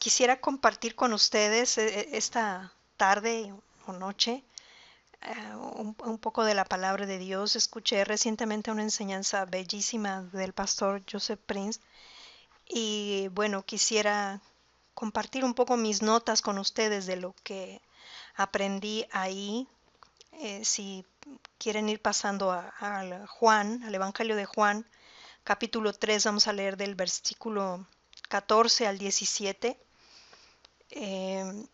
Quisiera compartir con ustedes esta tarde o noche un poco de la palabra de Dios. Escuché recientemente una enseñanza bellísima del pastor Joseph Prince y bueno, quisiera compartir un poco mis notas con ustedes de lo que aprendí ahí. Si quieren ir pasando al Juan, al Evangelio de Juan, capítulo 3, vamos a leer del versículo 14 al 17. Eh,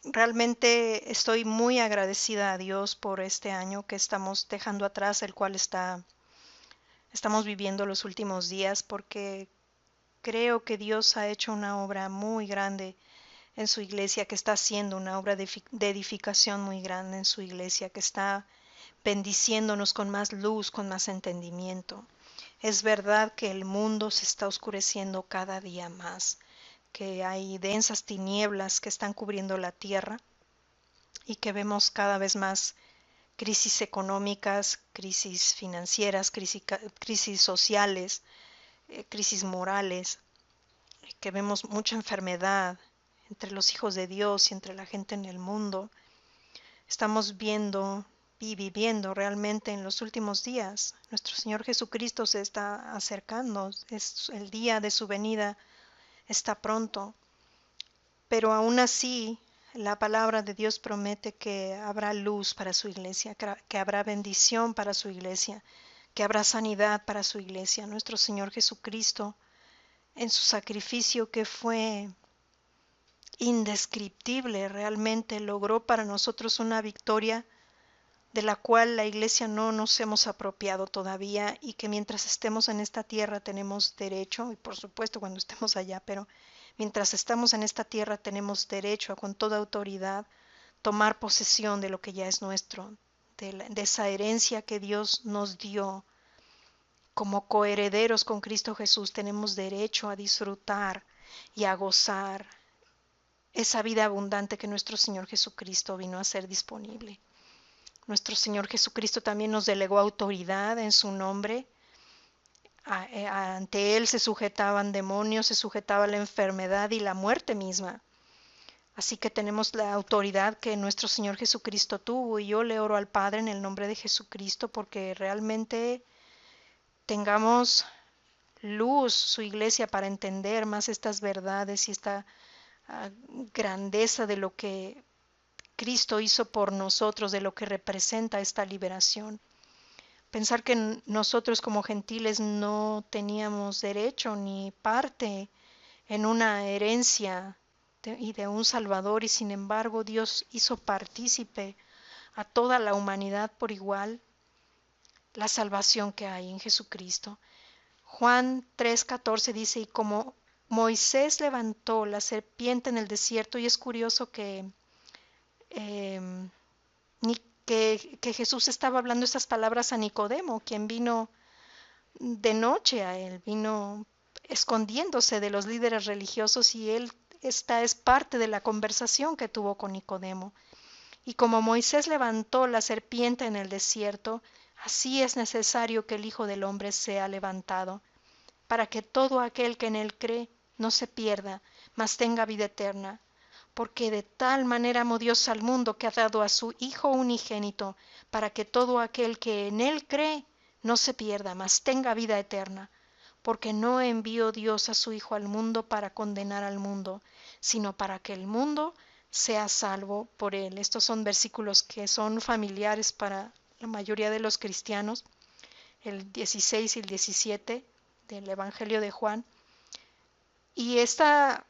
Realmente estoy muy agradecida a Dios por este año que estamos dejando atrás, el cual estamos viviendo los últimos días, porque creo que Dios ha hecho una obra muy grande en su iglesia, que está haciendo una obra de edificación muy grande en su iglesia, que está bendiciéndonos con más luz, con más entendimiento. Es verdad que el mundo se está oscureciendo cada día más, que hay densas tinieblas que están cubriendo la tierra y que vemos cada vez más crisis económicas, crisis financieras, crisis sociales, crisis morales, que vemos mucha enfermedad entre los hijos de Dios y entre la gente en el mundo. Estamos viendo y viviendo realmente en los últimos días. Nuestro Señor Jesucristo se está acercando, el día de su venida está pronto, pero aún así la palabra de Dios promete que habrá luz para su iglesia, que habrá bendición para su iglesia, que habrá sanidad para su iglesia. Nuestro Señor Jesucristo, en su sacrificio que fue indescriptible, realmente logró para nosotros una victoria de la cual la iglesia no nos hemos apropiado todavía, y que mientras estemos en esta tierra tenemos derecho, y por supuesto cuando estemos allá, pero mientras estamos en esta tierra tenemos derecho a con toda autoridad tomar posesión de lo que ya es nuestro, de esa herencia que Dios nos dio. Como coherederos con Cristo Jesús tenemos derecho a disfrutar y a gozar esa vida abundante que nuestro Señor Jesucristo vino a ser disponible. Nuestro Señor Jesucristo también nos delegó autoridad en su nombre. Ante Él se sujetaban demonios, se sujetaba la enfermedad y la muerte misma. Así que tenemos la autoridad que nuestro Señor Jesucristo tuvo, y yo le oro al Padre en el nombre de Jesucristo porque realmente tengamos luz, su iglesia, para entender más estas verdades y esta grandeza de lo que Cristo hizo por nosotros, de lo que representa esta liberación. Pensar que nosotros como gentiles no teníamos derecho ni parte en una herencia y de un Salvador, y sin embargo Dios hizo partícipe a toda la humanidad por igual la salvación que hay en Jesucristo. Juan 3:14 dice: y como Moisés levantó la serpiente en el desierto. Y es curioso eh, que Jesús estaba hablando estas palabras a Nicodemo, quien vino de noche a él, vino escondiéndose de los líderes religiosos, y esta es parte de la conversación que tuvo con Nicodemo. Y como Moisés levantó la serpiente en el desierto, así es necesario que el Hijo del Hombre sea levantado, para que todo aquel que en él cree no se pierda, mas tenga vida eterna. Porque de tal manera amó Dios al mundo, que ha dado a su Hijo unigénito, para que todo aquel que en él cree no se pierda, mas tenga vida eterna. Porque no envió Dios a su Hijo al mundo para condenar al mundo, sino para que el mundo sea salvo por él. Estos son versículos que son familiares para la mayoría de los cristianos, el 16 y el 17 del Evangelio de Juan. Y esta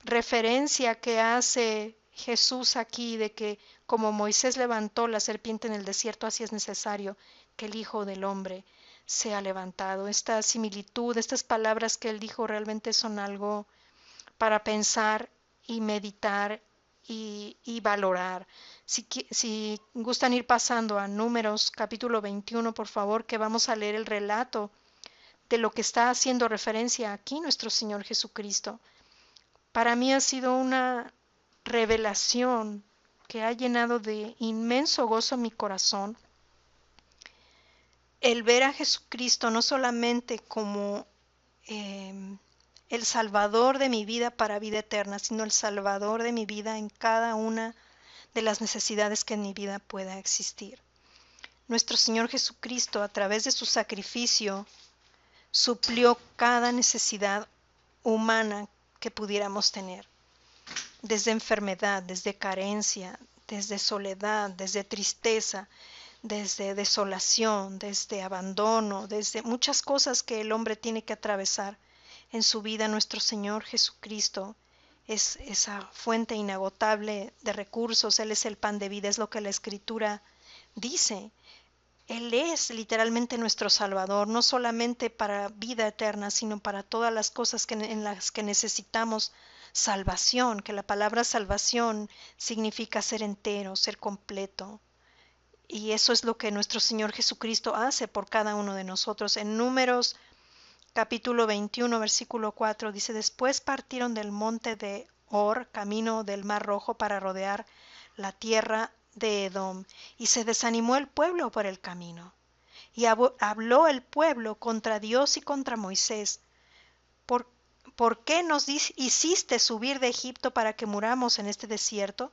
referencia que hace Jesús aquí de que como Moisés levantó la serpiente en el desierto, así es necesario que el Hijo del Hombre sea levantado. Esta similitud, estas palabras que él dijo realmente son algo para pensar y meditar y valorar. Si gustan ir pasando a Números capítulo 21, por favor, que vamos a leer el relato de lo que está haciendo referencia aquí nuestro Señor Jesucristo. Para mí ha sido una revelación que ha llenado de inmenso gozo mi corazón, el ver a Jesucristo no solamente como eh, el Salvador de mi vida para vida eterna, sino el Salvador de mi vida en cada una de las necesidades que en mi vida pueda existir. Nuestro Señor Jesucristo, a través de su sacrificio, suplió cada necesidad humana que pudiéramos tener, desde enfermedad, desde carencia, desde soledad, desde tristeza, desde desolación, desde abandono, desde muchas cosas que el hombre tiene que atravesar en su vida. Nuestro Señor Jesucristo es esa fuente inagotable de recursos. Él es el pan de vida, es lo que la Escritura dice. Él es literalmente nuestro Salvador, no solamente para vida eterna, sino para todas las cosas en las que necesitamos salvación, que la palabra salvación significa ser entero, ser completo. Y eso es lo que nuestro Señor Jesucristo hace por cada uno de nosotros. En Números capítulo 21, versículo 4 dice: después partieron del monte de Hor, camino del Mar Rojo, para rodear la tierra de Edom, y se desanimó el pueblo por el camino. Y habló el pueblo contra Dios y contra Moisés: ¿Por, ¿por qué nos hiciste subir de Egipto para que muramos en este desierto?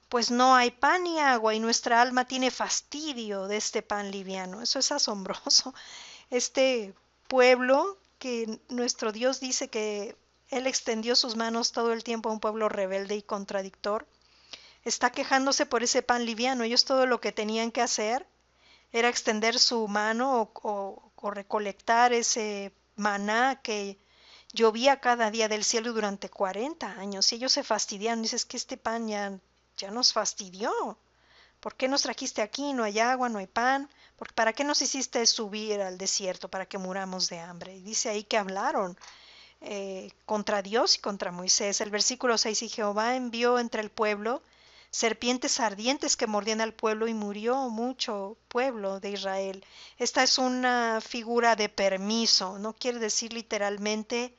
Pues no hay pan ni agua, y nuestra alma tiene fastidio de este pan liviano. Eso es asombroso. Este pueblo que nuestro Dios dice que Él extendió sus manos todo el tiempo a un pueblo rebelde y contradictor, está quejándose por ese pan liviano. Ellos todo lo que tenían que hacer era extender su mano o recolectar ese maná que llovía cada día del cielo durante 40 años. Y ellos se fastidiaron. Dices que este pan ya nos fastidió. ¿Por qué nos trajiste aquí? No hay agua, no hay pan. ¿Para qué nos hiciste subir al desierto? Para que muramos de hambre. Y dice ahí que hablaron contra Dios y contra Moisés. El versículo 6: y Jehová envió entre el pueblo serpientes ardientes que mordían al pueblo, y murió mucho pueblo de Israel. Esta es una figura de permiso. No quiere decir literalmente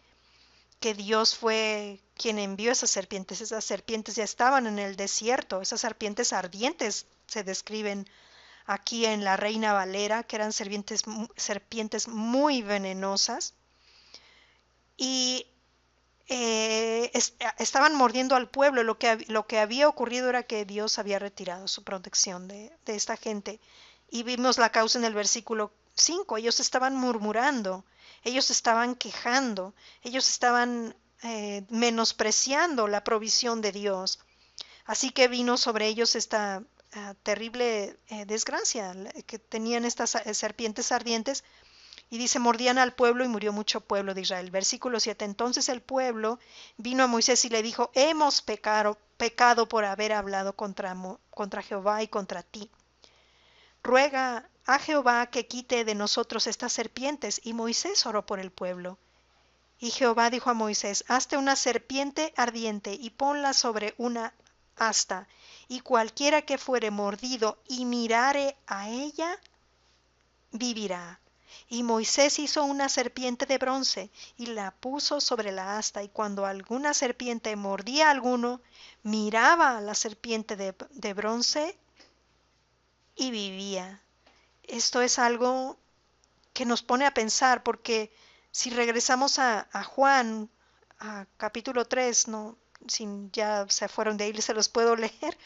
que Dios fue quien envió esas serpientes. Esas serpientes ya estaban en el desierto. Esas serpientes ardientes se describen aquí en la Reina Valera, que eran serpientes muy venenosas, y estaban mordiendo al pueblo. Lo que había ocurrido era que Dios había retirado su protección de esta gente. Y vimos la causa en el versículo 5. Ellos estaban murmurando, ellos estaban quejando, ellos estaban menospreciando la provisión de Dios. Así que vino sobre ellos esta terrible desgracia, que tenían estas serpientes ardientes. Y dice: mordían al pueblo, y murió mucho pueblo de Israel. Versículo 7. Entonces el pueblo vino a Moisés y le dijo: hemos pecado por haber hablado contra Jehová y contra ti. Ruega a Jehová que quite de nosotros estas serpientes. Y Moisés oró por el pueblo. Y Jehová dijo a Moisés: hazte una serpiente ardiente y ponla sobre una asta, y cualquiera que fuere mordido y mirare a ella, vivirá. Y Moisés hizo una serpiente de bronce y la puso sobre la asta, y cuando alguna serpiente mordía a alguno, miraba a la serpiente de bronce y vivía. Esto es algo que nos pone a pensar, porque si regresamos a Juan, a capítulo 3, no, sin, ya se fueron de ahí, se los puedo leer.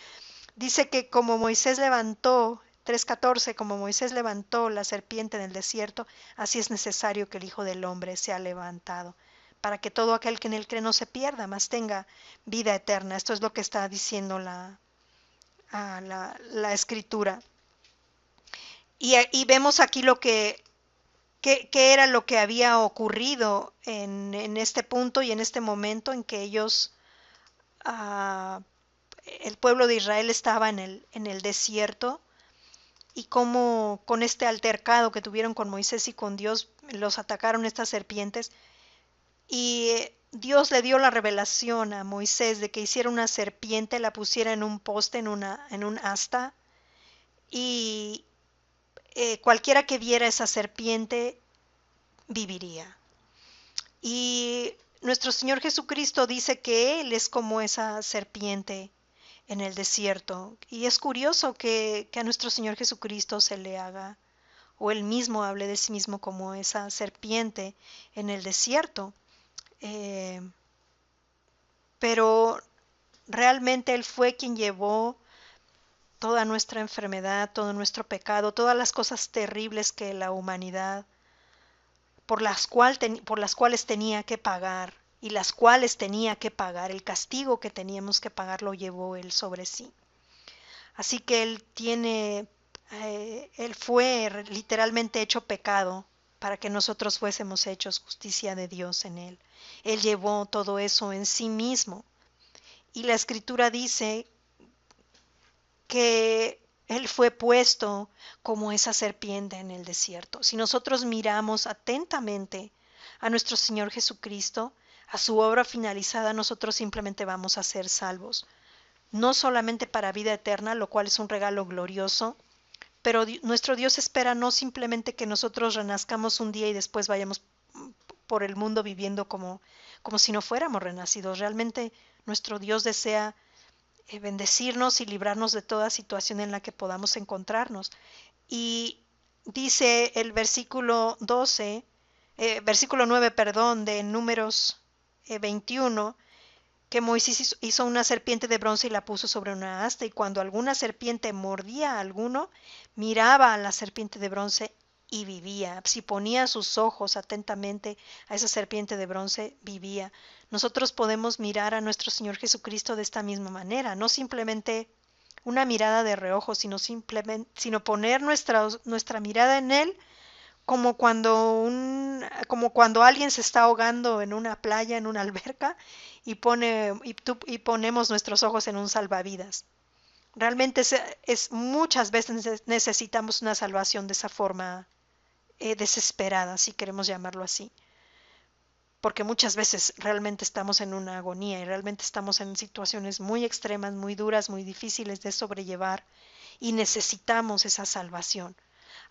Dice que como Moisés levantó, 3:14, como Moisés levantó la serpiente en el desierto, así es necesario que el Hijo del Hombre sea levantado, para que todo aquel que en él cree no se pierda, mas tenga vida eterna. Esto es lo que está diciendo la Escritura. Y vemos aquí qué era lo que había ocurrido en este punto y en este momento en que ellos, el pueblo de Israel, estaba en el desierto, y cómo con este altercado que tuvieron con Moisés y con Dios, los atacaron estas serpientes. Y Dios le dio la revelación a Moisés de que hiciera una serpiente, la pusiera en un poste, en un asta, y cualquiera que viera esa serpiente viviría. Y nuestro Señor Jesucristo dice que Él es como esa serpiente en el desierto. Y es curioso que a nuestro Señor Jesucristo se le haga, o Él mismo hable de sí mismo como esa serpiente en el desierto. eh, pero realmente Él fue quien llevó toda nuestra enfermedad, todo nuestro pecado, todas las cosas terribles que la humanidad, por las cuales tenía que pagar y las cuales tenía que pagar, el castigo que teníamos que pagar lo llevó Él sobre sí. Así que Él fue literalmente hecho pecado para que nosotros fuésemos hechos justicia de Dios en Él. Él llevó todo eso en sí mismo. Y la Escritura dice que Él fue puesto como esa serpiente en el desierto. Si nosotros miramos atentamente a nuestro Señor Jesucristo, a su obra finalizada, nosotros simplemente vamos a ser salvos. No solamente para vida eterna, lo cual es un regalo glorioso, pero nuestro Dios espera no simplemente que nosotros renazcamos un día y después vayamos por el mundo viviendo como si no fuéramos renacidos. Realmente nuestro Dios desea bendecirnos y librarnos de toda situación en la que podamos encontrarnos. Y dice el versículo 9, perdón, de Números 21, que Moisés hizo una serpiente de bronce y la puso sobre una asta, y cuando alguna serpiente mordía a alguno, miraba a la serpiente de bronce y vivía. Si ponía sus ojos atentamente a esa serpiente de bronce, vivía. Nosotros podemos mirar a nuestro Señor Jesucristo de esta misma manera, no simplemente una mirada de reojo, sino poner nuestra mirada en Él como cuando alguien se está ahogando en una playa, en una alberca, y ponemos nuestros ojos en un salvavidas. Realmente muchas veces necesitamos una salvación de esa forma desesperada, si queremos llamarlo así. Porque muchas veces realmente estamos en una agonía y realmente estamos en situaciones muy extremas, muy duras, muy difíciles de sobrellevar y necesitamos esa salvación.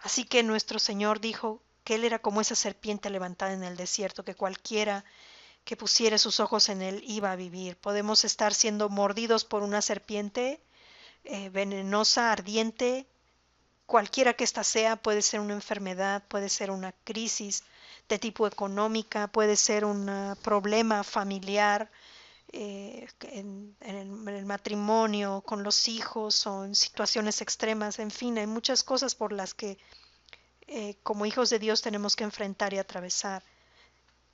Así que nuestro Señor dijo que Él era como esa serpiente levantada en el desierto, que cualquiera que pusiere sus ojos en Él iba a vivir. Podemos estar siendo mordidos por una serpiente venenosa, ardiente, cualquiera que ésta sea, puede ser una enfermedad, puede ser una crisis de tipo económica, puede ser un problema familiar en el matrimonio, con los hijos o en situaciones extremas, en fin, hay muchas cosas por las que como hijos de Dios tenemos que enfrentar y atravesar.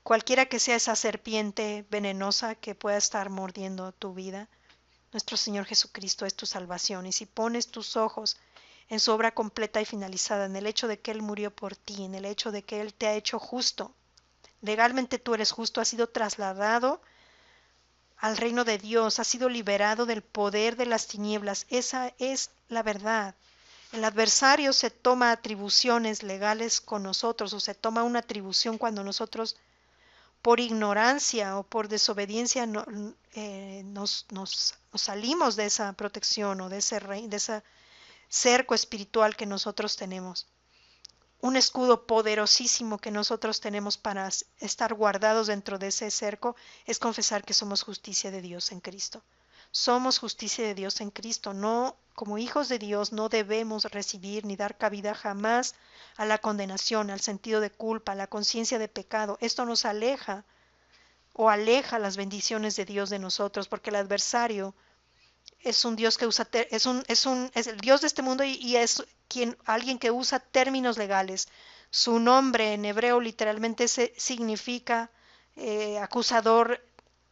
Cualquiera que sea esa serpiente venenosa que pueda estar mordiendo tu vida, nuestro Señor Jesucristo es tu salvación. Y si pones tus ojos en su obra completa y finalizada, en el hecho de que Él murió por ti, en el hecho de que Él te ha hecho justo, legalmente tú eres justo, has sido trasladado al reino de Dios, has sido liberado del poder de las tinieblas. Esa es la verdad. El adversario se toma atribuciones legales con nosotros, o se toma una atribución cuando nosotros por ignorancia o por desobediencia nos salimos de esa protección o de ese cerco espiritual que nosotros tenemos. Un escudo poderosísimo que nosotros tenemos para estar guardados dentro de ese cerco es confesar que somos justicia de Dios en Cristo. Somos justicia de Dios en Cristo. No, como hijos de Dios, no debemos recibir ni dar cabida jamás a la condenación, al sentido de culpa, a la conciencia de pecado. Esto nos aleja o aleja las bendiciones de Dios de nosotros, porque el adversario es un Dios que usa es el Dios de este mundo y es alguien que usa términos legales. Su nombre en hebreo literalmente significa acusador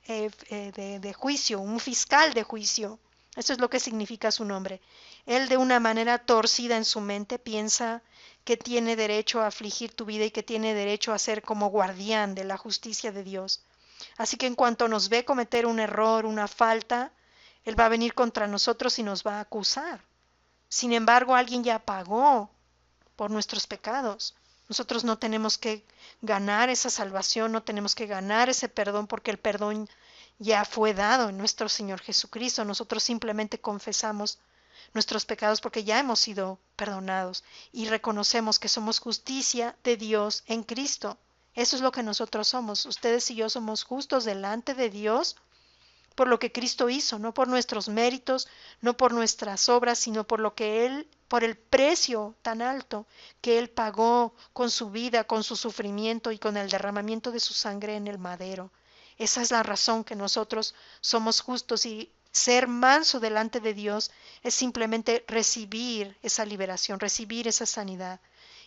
de juicio, un fiscal de juicio. Eso es lo que significa su nombre. Él de una manera torcida en su mente piensa que tiene derecho a afligir tu vida y que tiene derecho a ser como guardián de la justicia de Dios. Así que en cuanto nos ve cometer un error, una falta, Él va a venir contra nosotros y nos va a acusar. Sin embargo, alguien ya pagó por nuestros pecados. Nosotros no tenemos que ganar esa salvación, no tenemos que ganar ese perdón, porque el perdón ya fue dado en nuestro Señor Jesucristo. Nosotros simplemente confesamos nuestros pecados porque ya hemos sido perdonados y reconocemos que somos justicia de Dios en Cristo. Eso es lo que nosotros somos. Ustedes y yo somos justos delante de Dios por lo que Cristo hizo, no por nuestros méritos, no por nuestras obras, sino por lo que Él, por el precio tan alto que Él pagó con su vida, con su sufrimiento y con el derramamiento de su sangre en el madero. Esa es la razón que nosotros somos justos, y ser manso delante de Dios es simplemente recibir esa liberación, recibir esa sanidad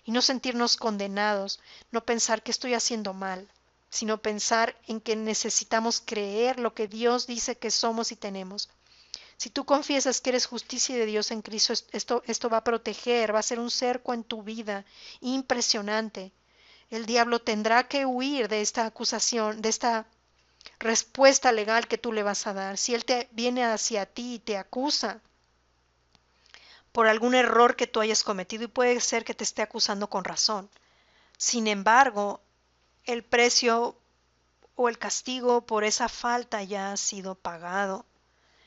y no sentirnos condenados, no pensar que estoy haciendo mal, sino pensar en que necesitamos creer lo que Dios dice que somos y tenemos. Si tú confiesas que eres justicia de Dios en Cristo, esto va a proteger, va a ser un cerco en tu vida impresionante. El diablo tendrá que huir de esta acusación, de esta respuesta legal que tú le vas a dar. Si él te viene hacia ti y te acusa por algún error que tú hayas cometido, y puede ser que te esté acusando con razón. Sin embargo, el precio o el castigo por esa falta ya ha sido pagado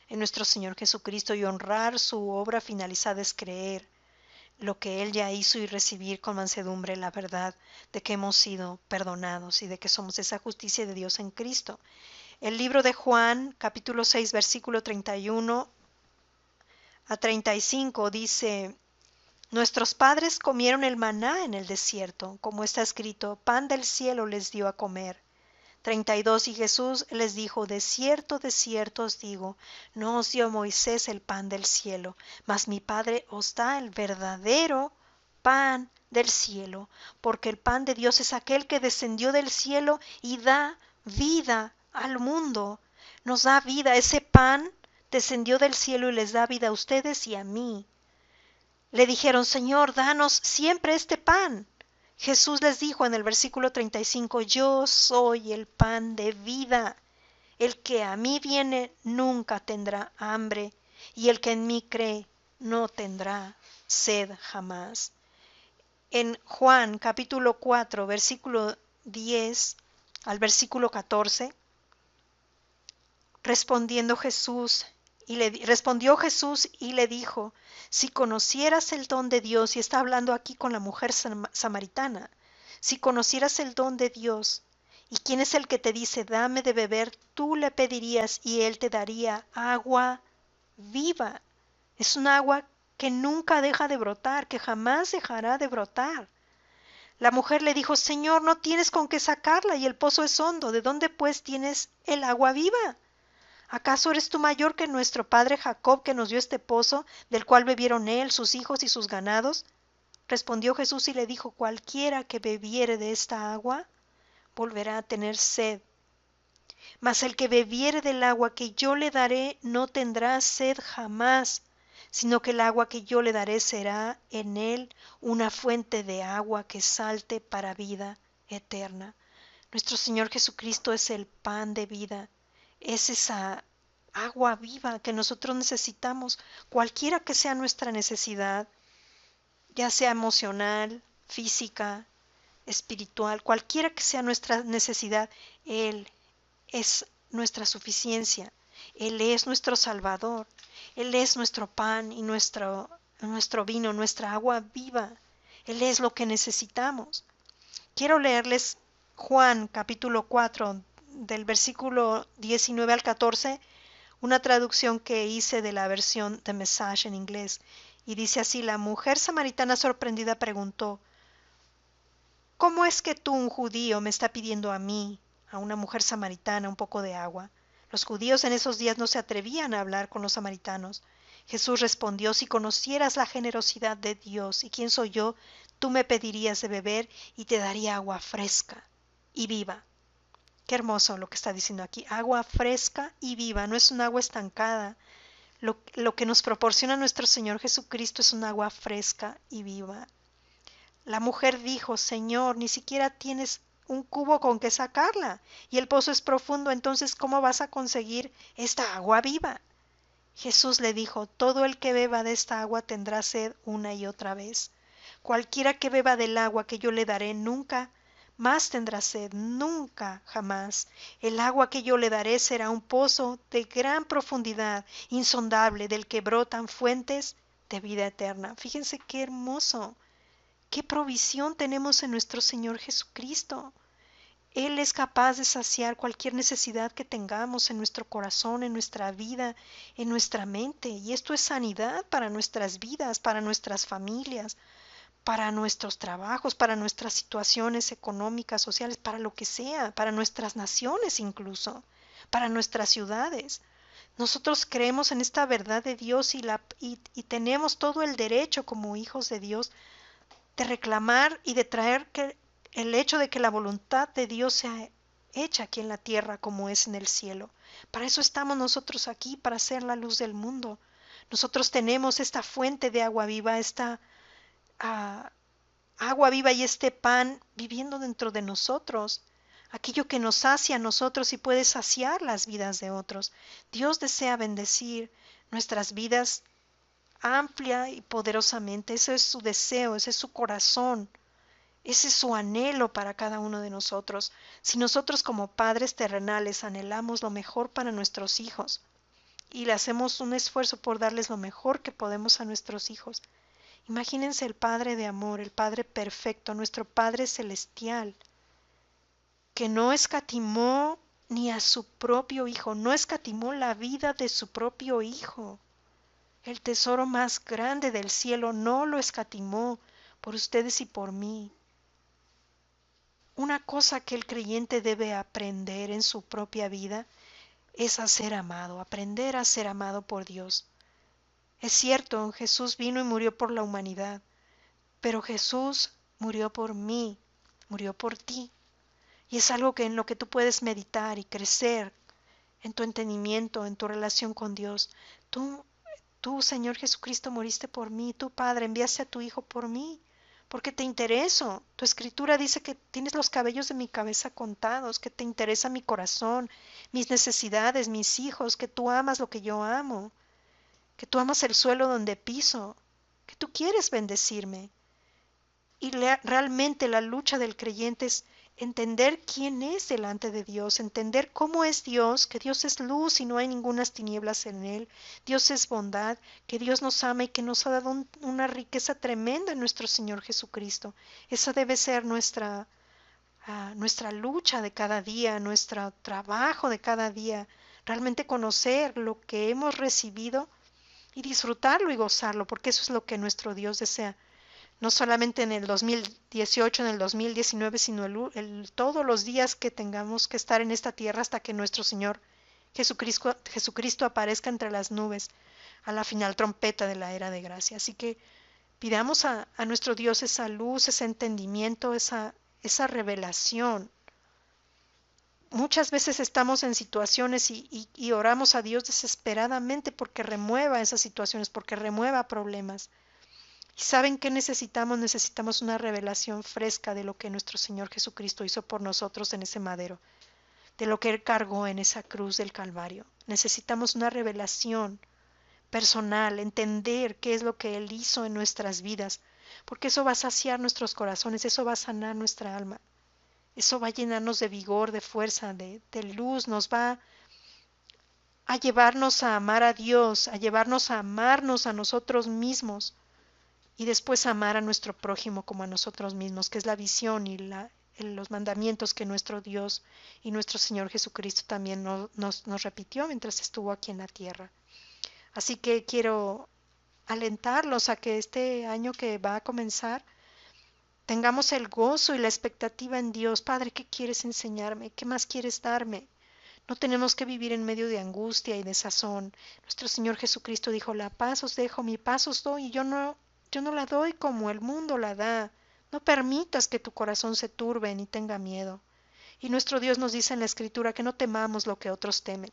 en nuestro Señor Jesucristo, y honrar su obra finalizada es creer lo que Él ya hizo y recibir con mansedumbre la verdad de que hemos sido perdonados y de que somos esa justicia de Dios en Cristo. El libro de Juan, capítulo 6, versículo 31 a 35 dice: Nuestros padres comieron el maná en el desierto, como está escrito, pan del cielo les dio a comer. 32. Y Jesús les dijo: de cierto os digo, no os dio Moisés el pan del cielo, mas mi Padre os da el verdadero pan del cielo, porque el pan de Dios es aquel que descendió del cielo y da vida al mundo. Nos da vida, ese pan descendió del cielo y les da vida a ustedes y a mí. Le dijeron: Señor, danos siempre este pan. Jesús les dijo en el versículo 35: yo soy el pan de vida. El que a mí viene nunca tendrá hambre, y el que en mí cree no tendrá sed jamás. En Juan capítulo 4, versículo 10 al versículo 14, respondió Jesús y le dijo: si conocieras el don de Dios, y está hablando aquí con la mujer samaritana, si conocieras el don de Dios, y quién es el que te dice dame de beber, tú le pedirías y él te daría agua viva. Es un agua que nunca deja de brotar, que jamás dejará de brotar. La mujer le dijo: Señor, no tienes con qué sacarla y el pozo es hondo, ¿de dónde pues tienes el agua viva? ¿Acaso eres tú mayor que nuestro padre Jacob, que nos dio este pozo, del cual bebieron él, sus hijos y sus ganados? Respondió Jesús y le dijo: cualquiera que bebiere de esta agua volverá a tener sed. Mas el que bebiere del agua que yo le daré no tendrá sed jamás, sino que el agua que yo le daré será en él una fuente de agua que salte para vida eterna. Nuestro Señor Jesucristo es el pan de vida. Es esa agua viva que nosotros necesitamos, cualquiera que sea nuestra necesidad, ya sea emocional, física, espiritual, cualquiera que sea nuestra necesidad. Él es nuestra suficiencia, Él es nuestro Salvador, Él es nuestro pan y nuestro vino, nuestra agua viva. Él es lo que necesitamos. Quiero leerles Juan capítulo 4 del versículo 19 al 14, una traducción que hice de la versión de Message en inglés, y dice así: la mujer samaritana sorprendida preguntó: ¿cómo es que tú, un judío, me está pidiendo a mí, a una mujer samaritana, un poco de agua? Los judíos en esos días no se atrevían a hablar con los samaritanos. Jesús respondió: si conocieras la generosidad de Dios y quién soy yo, tú me pedirías de beber y te daría agua fresca y viva. Qué hermoso lo que está diciendo aquí: agua fresca y viva, no es un agua estancada. Lo que nos proporciona nuestro Señor Jesucristo es un agua fresca y viva. La mujer dijo: Señor, ni siquiera tienes un cubo con que sacarla, y el pozo es profundo, entonces ¿cómo vas a conseguir esta agua viva? Jesús le dijo: todo el que beba de esta agua tendrá sed una y otra vez. Cualquiera que beba del agua que yo le daré nunca más tendrá sed, nunca jamás. El agua que yo le daré será un pozo de gran profundidad, insondable, del que brotan fuentes de vida eterna. Fíjense qué hermoso. ¿Qué provisión tenemos en nuestro Señor Jesucristo? Él es capaz de saciar cualquier necesidad que tengamos en nuestro corazón, en nuestra vida, en nuestra mente. Y esto es sanidad para nuestras vidas, para nuestras familias, para nuestros trabajos, para nuestras situaciones económicas, sociales, para lo que sea, para nuestras naciones incluso, para nuestras ciudades. Nosotros creemos en esta verdad de Dios y tenemos todo el derecho como hijos de Dios de reclamar y de traer que el hecho de que la voluntad de Dios sea hecha aquí en la tierra como es en el cielo. Para eso estamos nosotros aquí, para ser la luz del mundo. Nosotros tenemos esta fuente de agua viva, esta ah, agua viva y este pan viviendo dentro de nosotros. Aquello que nos sacia a nosotros y puede saciar las vidas de otros. Dios desea bendecir nuestras vidas amplia y poderosamente. Ese es su deseo, ese es su corazón, ese es su anhelo para cada uno de nosotros. Si nosotros como padres terrenales anhelamos lo mejor para nuestros hijos y le hacemos un esfuerzo por darles lo mejor que podemos a nuestros hijos, imagínense el Padre de amor, el Padre perfecto, nuestro Padre celestial, que no escatimó ni a su propio Hijo, no escatimó la vida de su propio Hijo. El tesoro más grande del cielo no lo escatimó por ustedes y por mí. Una cosa que el creyente debe aprender en su propia vida es a ser amado, aprender a ser amado por Dios. Es cierto, Jesús vino y murió por la humanidad, pero Jesús murió por mí, murió por ti. Y es algo que en lo que tú puedes meditar y crecer en tu entendimiento, en tu relación con Dios. Tú, Señor Jesucristo, moriste por mí. Tú, Padre, enviaste a tu Hijo por mí, porque te intereso. Tu escritura dice que tienes los cabellos de mi cabeza contados, que te interesa mi corazón, mis necesidades, mis hijos, que tú amas lo que yo amo, que tú amas el suelo donde piso, que tú quieres bendecirme. Y realmente la lucha del creyente es entender quién es delante de Dios, entender cómo es Dios, que Dios es luz y no hay ningunas tinieblas en él. Dios es bondad, que Dios nos ama y que nos ha dado una riqueza tremenda en nuestro Señor Jesucristo. Esa debe ser nuestra lucha de cada día, nuestro trabajo de cada día. Realmente conocer lo que hemos recibido y disfrutarlo y gozarlo, porque eso es lo que nuestro Dios desea. No solamente en el 2018, en el 2019, sino todos los días que tengamos que estar en esta tierra hasta que nuestro Señor Jesucristo aparezca entre las nubes a la final trompeta de la era de gracia. Así que pidamos a nuestro Dios esa luz, ese entendimiento, esa revelación. Muchas veces estamos en situaciones y oramos a Dios desesperadamente porque remueva esas situaciones, porque remueva problemas. ¿Y saben qué necesitamos? Necesitamos una revelación fresca de lo que nuestro Señor Jesucristo hizo por nosotros en ese madero, de lo que Él cargó en esa cruz del Calvario. Necesitamos una revelación personal, entender qué es lo que Él hizo en nuestras vidas, porque eso va a saciar nuestros corazones, eso va a sanar nuestra alma, eso va a llenarnos de vigor, de fuerza, de luz, nos va a llevarnos a amar a Dios, a llevarnos a amarnos a nosotros mismos y después amar a nuestro prójimo como a nosotros mismos, que es la visión y los mandamientos que nuestro Dios y nuestro Señor Jesucristo también nos repitió mientras estuvo aquí en la tierra. Así que quiero alentarlos a que este año que va a comenzar tengamos el gozo y la expectativa en Dios. Padre, ¿qué quieres enseñarme? ¿Qué más quieres darme? No tenemos que vivir en medio de angustia y desazón. Nuestro Señor Jesucristo dijo, la paz os dejo, mi paz os doy, y yo no la doy como el mundo la da. No permitas que tu corazón se turbe ni tenga miedo. Y nuestro Dios nos dice en la Escritura que no temamos lo que otros temen.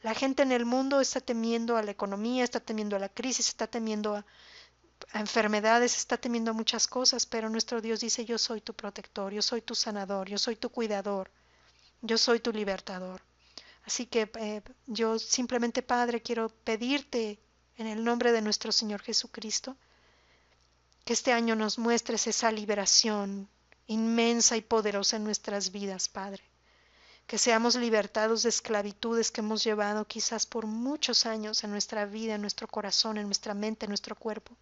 La gente en el mundo está temiendo a la economía, está temiendo a la crisis, está temiendo a enfermedades, está temiendo a muchas cosas, pero nuestro Dios dice, yo soy tu protector, yo soy tu sanador, yo soy tu cuidador, yo soy tu libertador. Así que yo simplemente, Padre, quiero pedirte en el nombre de nuestro Señor Jesucristo, que este año nos muestres esa liberación inmensa y poderosa en nuestras vidas, Padre. Que seamos libertados de esclavitudes que hemos llevado quizás por muchos años en nuestra vida, en nuestro corazón, en nuestra mente, en nuestro cuerpo.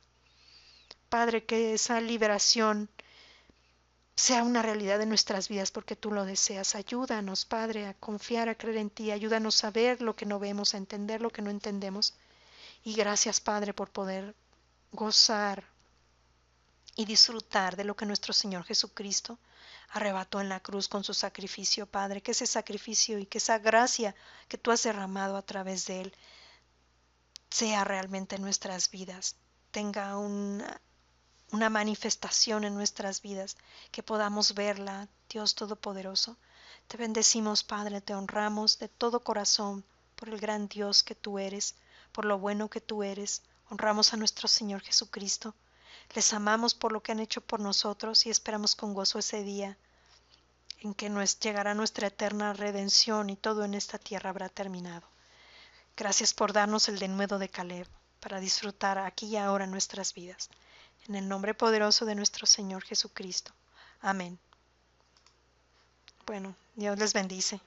Padre, que esa liberación sea una realidad en nuestras vidas porque tú lo deseas. Ayúdanos, Padre, a confiar, a creer en ti. Ayúdanos a ver lo que no vemos, a entender lo que no entendemos. Y gracias, Padre, por poder gozar y disfrutar de lo que nuestro Señor Jesucristo arrebató en la cruz con su sacrificio, Padre, que ese sacrificio y que esa gracia que tú has derramado a través de él sea realmente en nuestras vidas, tenga una manifestación en nuestras vidas, que podamos verla, Dios Todopoderoso. Te bendecimos, Padre, te honramos de todo corazón por el gran Dios que tú eres, por lo bueno que tú eres. Honramos a nuestro Señor Jesucristo. Les amamos por lo que han hecho por nosotros y esperamos con gozo ese día en que nos llegará nuestra eterna redención y todo en esta tierra habrá terminado. Gracias por darnos el denuedo de Caleb para disfrutar aquí y ahora nuestras vidas. En el nombre poderoso de nuestro Señor Jesucristo. Amén. Bueno, Dios les bendice.